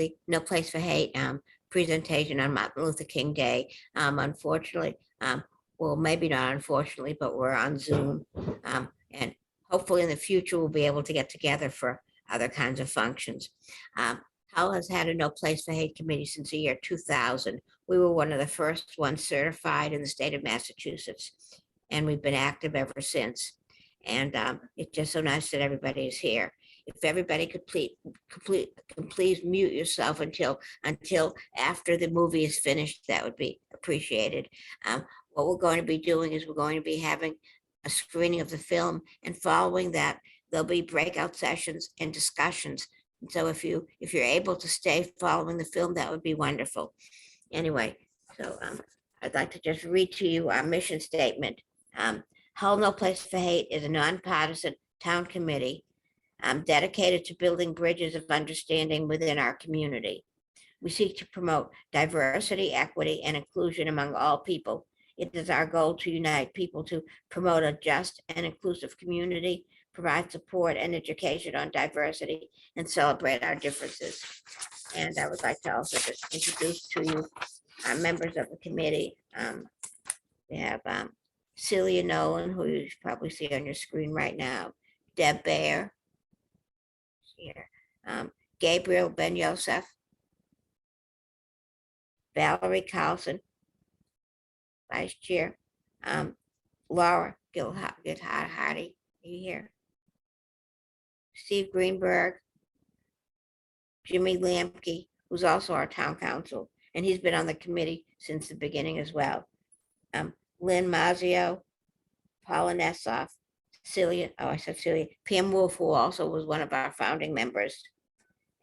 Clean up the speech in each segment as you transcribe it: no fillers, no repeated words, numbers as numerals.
the No Place for Hate presentation on Martin Luther King Day. Unfortunately, well, maybe not unfortunately, but we're on Zoom. And hopefully in the future, we'll be able to get together for other kinds of functions. Hull has had a No Place for Hate committee since the year 2000. We were one of the first ones certified in the state of Massachusetts, and we've been active ever since. And it's just so nice that everybody is here. If everybody could please mute yourself until after the movie is finished, that would be appreciated. What we're going to be doing is we're going to be having a screening of the film, and following that, there'll be breakout sessions and discussions. And so if you're able to stay following the film, that would be wonderful. Anyway, so I'd like to just read to you our mission statement. Hull No Place for Hate is a nonpartisan town committee dedicated to building bridges of understanding within our community. We seek to promote diversity, equity, and inclusion among all people. It is our goal to unite people to promote a just and inclusive community, provide support and education on diversity, and celebrate our differences. And I would like to also just introduce to you our members of the committee. We have Celia Nolan, who you probably see on your screen right now, Deb Baer, here, Gabriel Ben Yosef, Valerie Carlson, Vice Chair, Laura Gilhard-Hardy, you here? Steve Greenberg, Jimmy Lamke, who's also our town council, and he's been on the committee since the beginning as well. Lynn Mazzio, Paula Nessoff, Celia, Pam Wolf, who also was one of our founding members,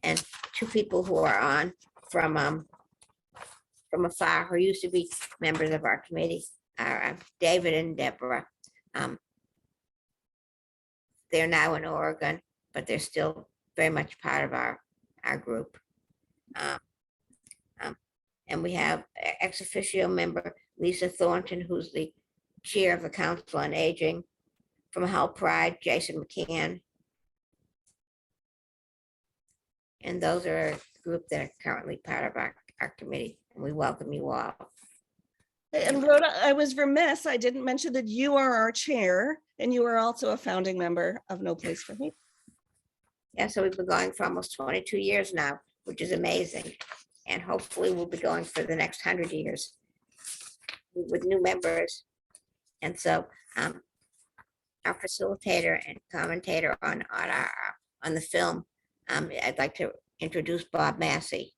and two people who are on from afar, who used to be members of our committee, are David and Deborah. They're now in Oregon, but they're still very much part of our group. And we have ex officio member Lisa Thornton, who's the chair of the Council on Aging. From Hull Pride, Jason McCann. And those are a group that are currently part of our committee, and we welcome you all. And Rhoda, I was remiss, I didn't mention that you are our chair, and you are also a founding member of No Place for Hate. Yeah, so we've been going for almost 22 years now, which is amazing. And hopefully we'll be going for the next 100 years with new members. And so our facilitator and commentator on the film, I'd like to introduce Bob Massie.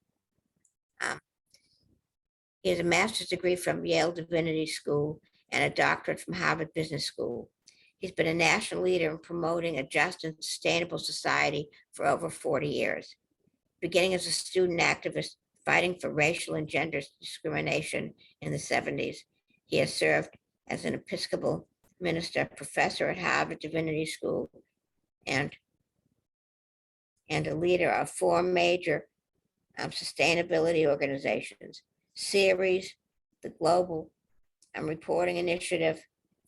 He has a master's degree from Yale Divinity School and a doctorate from Harvard Business School. He's been a national leader in promoting a just and sustainable society for over 40 years. Beginning as a student activist fighting for racial and gender discrimination in the 70s, he has served as an Episcopal minister, professor at Harvard Divinity School, and a leader of 4 major sustainability organizations: Ceres, the Global Reporting Initiative,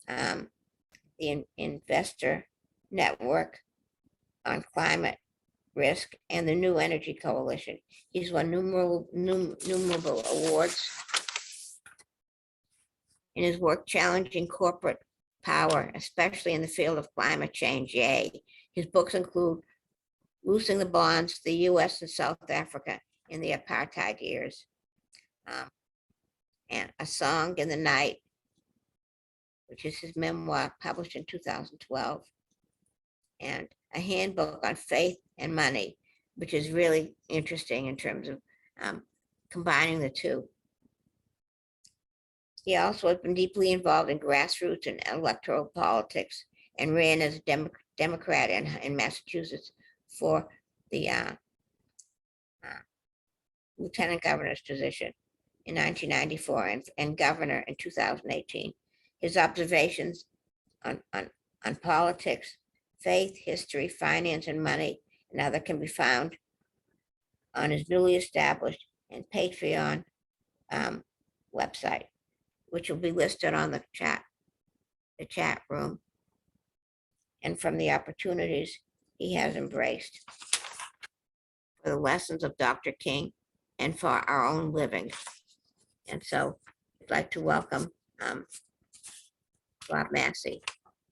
the Investor Network on Climate Risk, and the New Energy Coalition. He's won numerable awards in his work challenging corporate power, especially in the field of climate change. Yay. His books include Loosing the Bonds, the US and South Africa in the Apartheid Years, and A Song in the Night, which is his memoir published in 2012, and A Handbook on Faith and Money, which is really interesting in terms of combining the two. He also has been deeply involved in grassroots and electoral politics and ran as a Democrat in Massachusetts for the lieutenant governor's position in 1994 and governor in 2018. His observations on politics, faith, history, finance, and money, and other can be found on his newly established and Patreon website, which will be listed on the chat room, and from the opportunities he has embraced. for the lessons of Dr. King and for our own living. And so I'd like to welcome Bob Massie.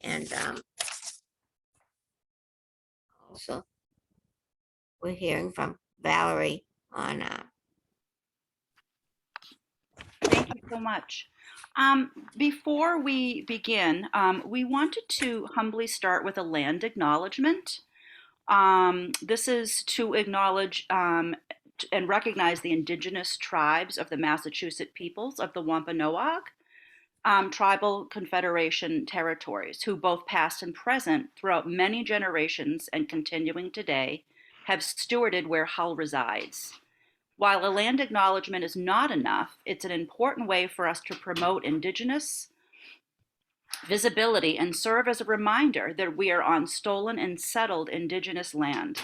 And also we're hearing from Valerie on Thank you so much. Before we begin, we wanted to humbly start with a land acknowledgement. This is to acknowledge and recognize the indigenous tribes of the Massachusetts peoples of the Wampanoag tribal confederation territories, who both past and present throughout many generations and continuing today have stewarded where Hull resides. While a land acknowledgement is not enough, it's an important way for us to promote Indigenous visibility and serve as a reminder that we are on stolen and settled Indigenous land.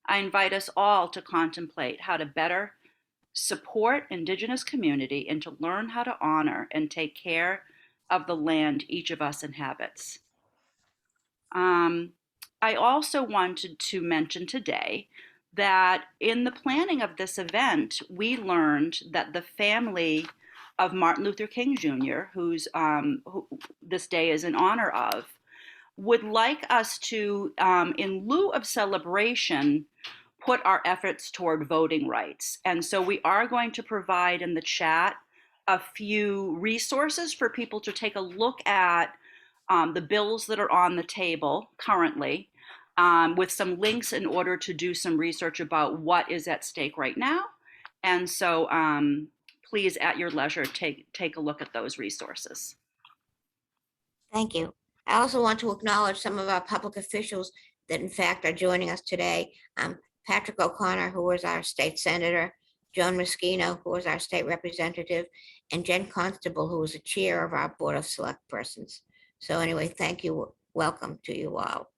I invite us all to contemplate how to better support Indigenous community and to learn how to honor and take care of the land each of us inhabits. I also wanted to mention today that in the planning of this event, we learned that the family of Martin Luther King Jr., who this day is in honor of, would like us to, in lieu of celebration, put our efforts toward voting rights. And so we are going to provide in the chat a few resources for people to take a look at the bills that are on the table currently, with some links in order to do some research about what is at stake right now. And so please, at your leisure, take a look at those resources. Thank you. I also want to acknowledge some of our public officials that in fact are joining us today. Patrick O'Connor, who is our state senator, Joan Moschino, who is our state representative, and Jen Constable, who is the chair of our Board of Select Persons. So anyway, thank you. Welcome to you all.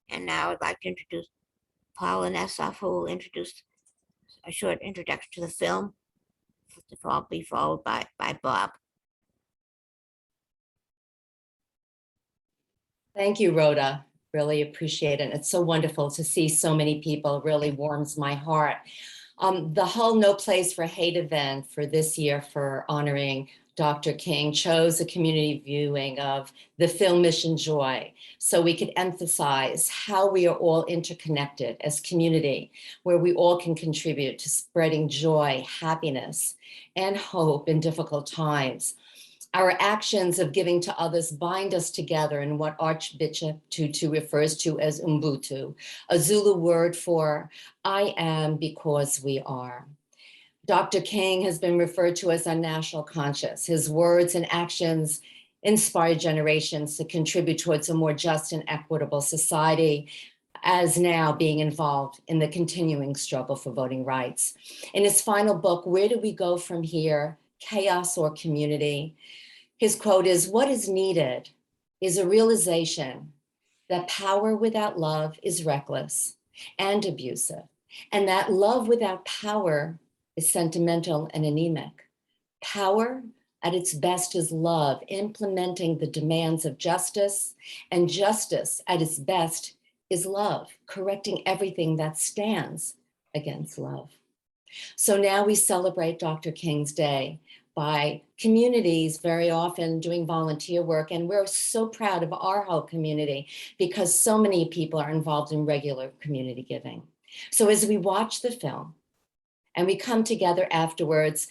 And now I'd like to introduce Paula Nessoff, who will introduce a short introduction to the film, to be followed by Bob. Thank you, Rhoda. Really appreciate it. It's so wonderful to see so many people. It really warms my heart. The Hull No Place for Hate event for this year for honoring Dr. King chose a community viewing of the film Mission Joy, so we could emphasize how we are all interconnected as community, where we all can contribute to spreading joy, happiness, and hope in difficult times. Our actions of giving to others bind us together in what Archbishop Tutu refers to as Ubuntu, a Zulu word for I am because we are. Dr. King has been referred to as our national conscience. His words and actions inspire generations to contribute towards a more just and equitable society, as now being involved in the continuing struggle for voting rights. In his final book, Where Do We Go From Here? Chaos or Community? His quote is, what is needed is a realization that power without love is reckless and abusive, and that love without power is sentimental and anemic. Power at its best is love, implementing the demands of justice, and justice at its best is love, correcting everything that stands against love. So now we celebrate Dr. King's Day by communities very often doing volunteer work. And we're so proud of our Hull community because so many people are involved in regular community giving. So as we watch the film and we come together afterwards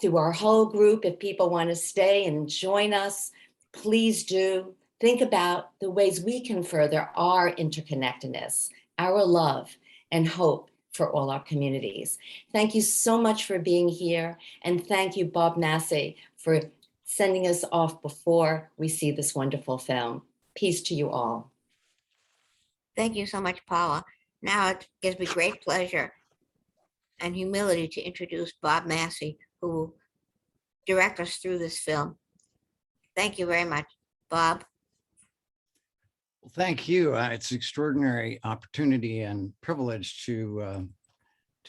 through our whole group, if people want to stay and join us, please do. Think about the ways we can further our interconnectedness, our love and hope for all our communities. Thank you so much for being here. And thank you, Bob Massie, for sending us off before we see this wonderful film. Peace to you all. Thank you so much, Paula. Now it gives me great pleasure and humility to introduce Bob Massie, who will direct us through this film. Thank you very much, Bob. Well, thank you. It's an extraordinary opportunity and privilege to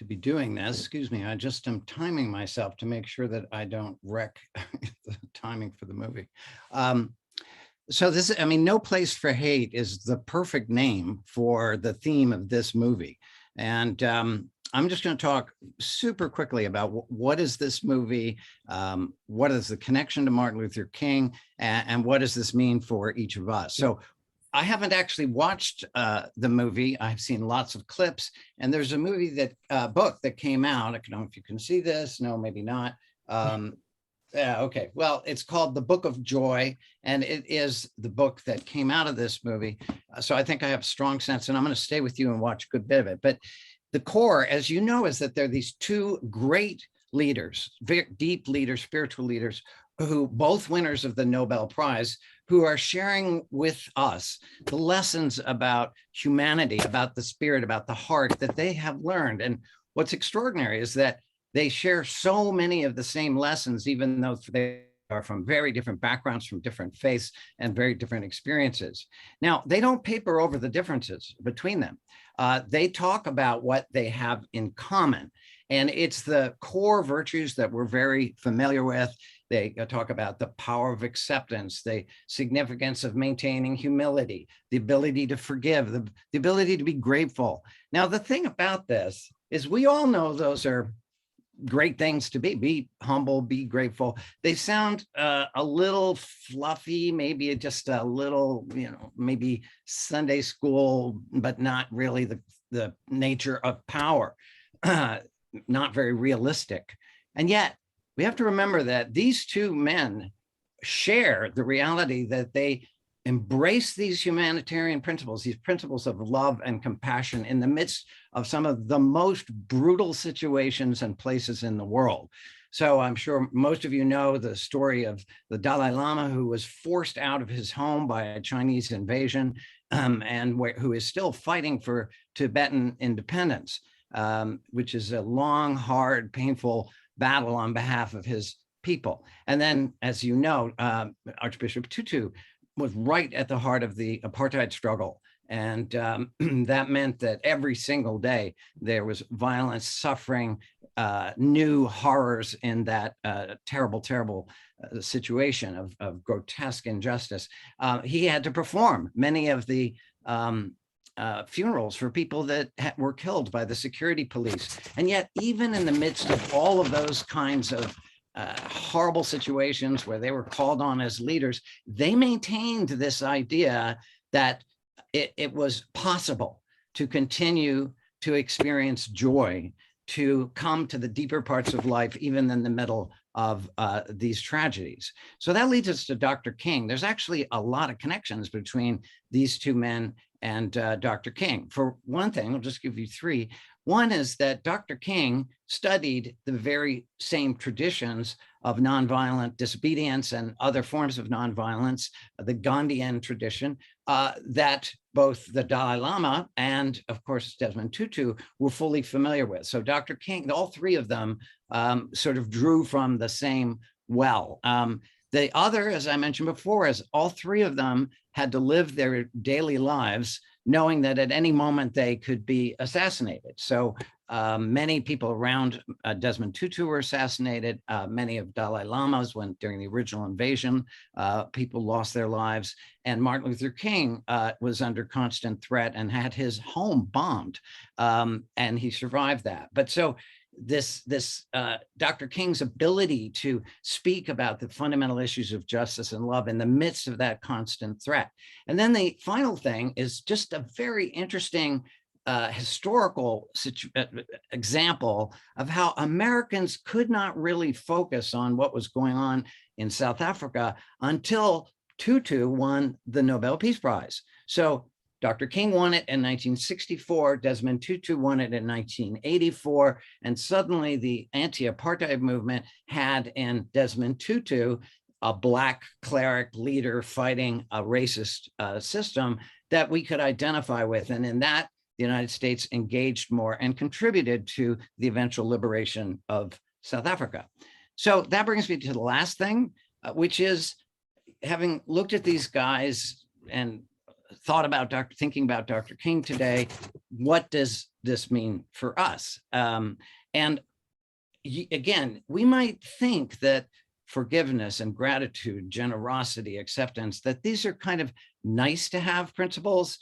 be doing this. Excuse me, I just am timing myself to make sure that I don't wreck the timing for the movie. So this, I mean, No Place for Hate is the perfect name for the theme of this movie. And I'm just going to talk super quickly about what is this movie, what is the connection to Martin Luther King, and what does this mean for each of us? So I haven't actually watched the movie. I've seen lots of clips, and there's a movie book that came out. I don't know if you can see this. No, maybe not. Yeah, okay. Well, it's called The Book of Joy, and it is the book that came out of this movie. So I think I have a strong sense, and I'm going to stay with you and watch a good bit of it. But the core, as you know, is that there are these two great leaders, very deep leaders, spiritual leaders, who both winners of the Nobel Prize, who are sharing with us the lessons about humanity, about the spirit, about the heart that they have learned. And what's extraordinary is that they share so many of the same lessons, even though they are from very different backgrounds, from different faiths, and very different experiences. Now, they don't paper over the differences between them. They talk about what they have in common. And it's the core virtues that we're very familiar with. They talk about the power of acceptance, the significance of maintaining humility, the ability to forgive, the ability to be grateful. Now, the thing about this is we all know those are great things to be humble, be grateful. They sound a little fluffy, maybe just a little, maybe Sunday school, but not really the nature of power, not very realistic. And yet we have to remember that these two men share the reality that they embrace these humanitarian principles, these principles of love and compassion in the midst of some of the most brutal situations and places in the world. So I'm sure most of you know the story of the Dalai Lama, who was forced out of his home by a Chinese invasion, and who is still fighting for Tibetan independence, which is a long, hard, painful battle on behalf of his people. And then, as you know, Archbishop Tutu was right at the heart of the apartheid struggle. And that meant that every single day there was violence, suffering, new horrors in that terrible, terrible situation of grotesque injustice. He had to perform many of the funerals for people that were killed by the security police. And yet, even in the midst of all of those kinds of horrible situations where they were called on as leaders, they maintained this idea that it was possible to continue to experience joy, to come to the deeper parts of life, even in the middle of these tragedies. So that leads us to Dr. King. There's actually a lot of connections between these two men and Dr. King. For one thing, I'll just give you three. One is that Dr. King studied the very same traditions of nonviolent disobedience and other forms of nonviolence, the Gandhian tradition, that both the Dalai Lama and, of course, Desmond Tutu were fully familiar with. So Dr. King, all three of them sort of drew from the same well. The other, as I mentioned before, is all three of them had to live their daily lives knowing that at any moment they could be assassinated. So many people around Desmond Tutu were assassinated. Many of Dalai Lama's, during the original invasion, people lost their lives. And Martin Luther King was under constant threat and had his home bombed, and he survived that. But so this Dr. King's ability to speak about the fundamental issues of justice and love in the midst of that constant threat. And then the final thing is just a very interesting historical example of how Americans could not really focus on what was going on in South Africa until Tutu won the Nobel Peace Prize. So Dr. King won it in 1964, Desmond Tutu won it in 1984, and suddenly the anti-apartheid movement had in Desmond Tutu a Black cleric leader fighting a racist system that we could identify with. And in that, the United States engaged more and contributed to the eventual liberation of South Africa. So that brings me to the last thing, which is, having looked at these guys and thought about thinking about Dr. King today, what does this mean for us? And again, we might think that forgiveness and gratitude, generosity, acceptance, that these are kind of nice to have principles,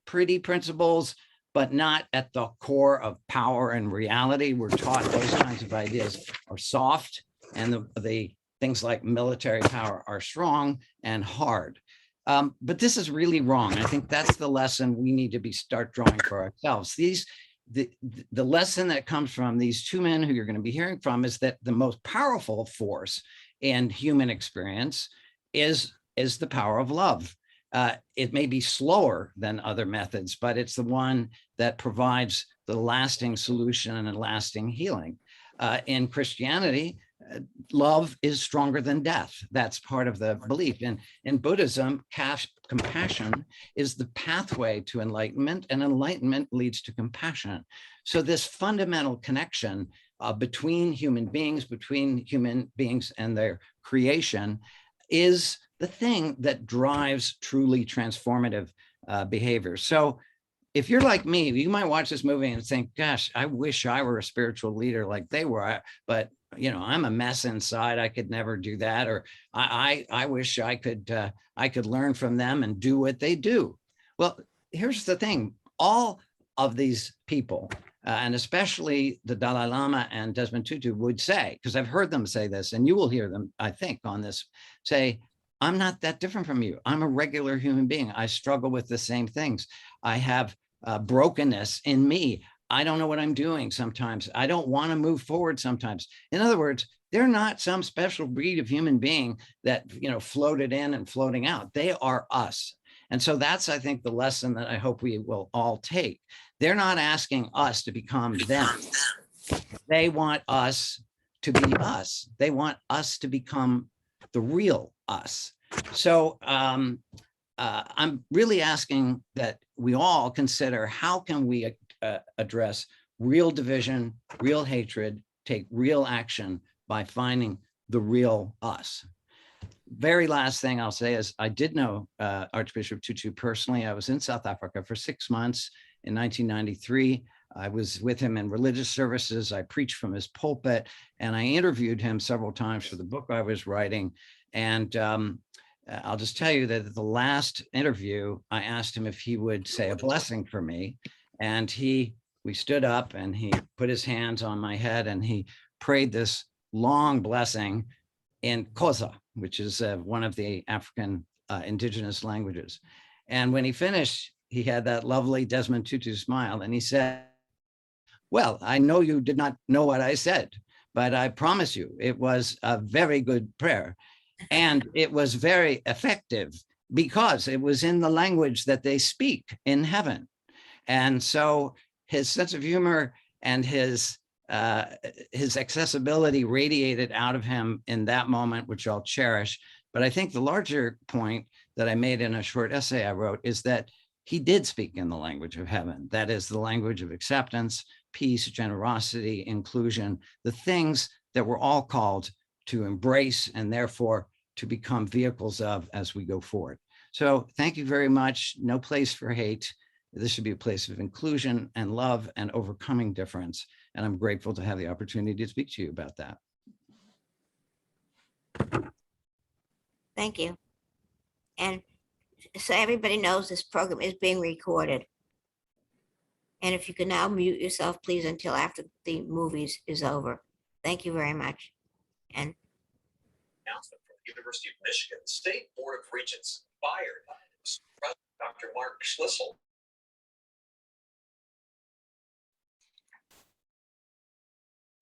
pretty principles, but not at the core of power and reality. We're taught those kinds of ideas are soft, and the things like military power are strong and hard. But this is really wrong. I think that's the lesson we need to start drawing for ourselves. The lesson that comes from these two men who you're going to be hearing from is that the most powerful force in human experience is the power of love. It may be slower than other methods, but it's the one that provides the lasting solution and lasting healing. In Christianity, love is stronger than death. That's part of the belief. In Buddhism, compassion is the pathway to enlightenment, and enlightenment leads to compassion. So this fundamental connection between human beings and their creation is the thing that drives truly transformative behavior. So if you're like me, you might watch this movie and think, gosh, I wish I were a spiritual leader like they were, but I'm a mess inside. I could never do that. Or I wish I could learn from them and do what they do. Well, here's the thing. All of these people, and especially the Dalai Lama and Desmond Tutu would say, because I've heard them say this, and you will hear them, I think, on this, say, I'm not that different from you. I'm a regular human being. I struggle with the same things. I have brokenness in me. I don't know what I'm doing sometimes. I don't want to move forward sometimes. In other words, they're not some special breed of human being that, floated in and floating out. They are us. And so that's, I think, the lesson that I hope we will all take. They're not asking us to become them. They want us to be us. They want us to become the real us. So I'm really asking that we all consider, how can we address real division, real hatred, take real action by finding the real us. Very last thing I'll say is I did know Archbishop Tutu personally. I was in South Africa for 6 months in 1993. I was with him in religious services. I preached from his pulpit, and I interviewed him several times for the book I was writing. And I'll just tell you that at the last interview, I asked him if he would say a blessing for me. And we stood up and he put his hands on my head and he prayed this long blessing in Xhosa, which is one of the African indigenous languages. And when he finished, he had that lovely Desmond Tutu smile and he said, well, I know you did not know what I said, but I promise you it was a very good prayer. And it was very effective because it was in the language that they speak in heaven. And so his sense of humor and his accessibility radiated out of him in that moment, which I'll cherish. But I think the larger point that I made in a short essay I wrote is that he did speak in the language of heaven. That is the language of acceptance, peace, generosity, inclusion, the things that we're all called to embrace and therefore to become vehicles of as we go forward. So thank you very much. No place for hate. This should be a place of inclusion and love and overcoming difference. And I'm grateful to have the opportunity to speak to you about that. Thank you. And so everybody knows this program is being recorded. And if you can now mute yourself, please, until after the movies is over. Thank you very much. And announcement from the University of Michigan, the State Board of Regents fired Dr. Mark Schlissel.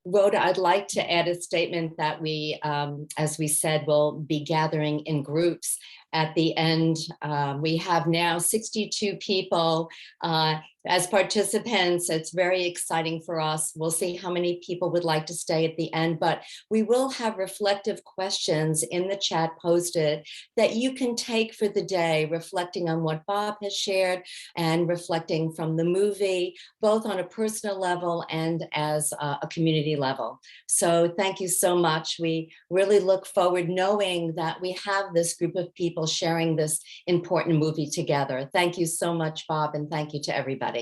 Rhoda, I'd like to add a statement that we, as we said, will be gathering in groups at the end. We have now 62 people as participants. It's very exciting for us. We'll see how many people would like to stay at the end, but we will have reflective questions in the chat posted that you can take for the day, reflecting on what Bob has shared and reflecting from the movie, both on a personal level and as a community level. So thank you so much. We really look forward knowing that we have this group of people sharing this important movie together. Thank you so much, Bob, and thank you to everybody.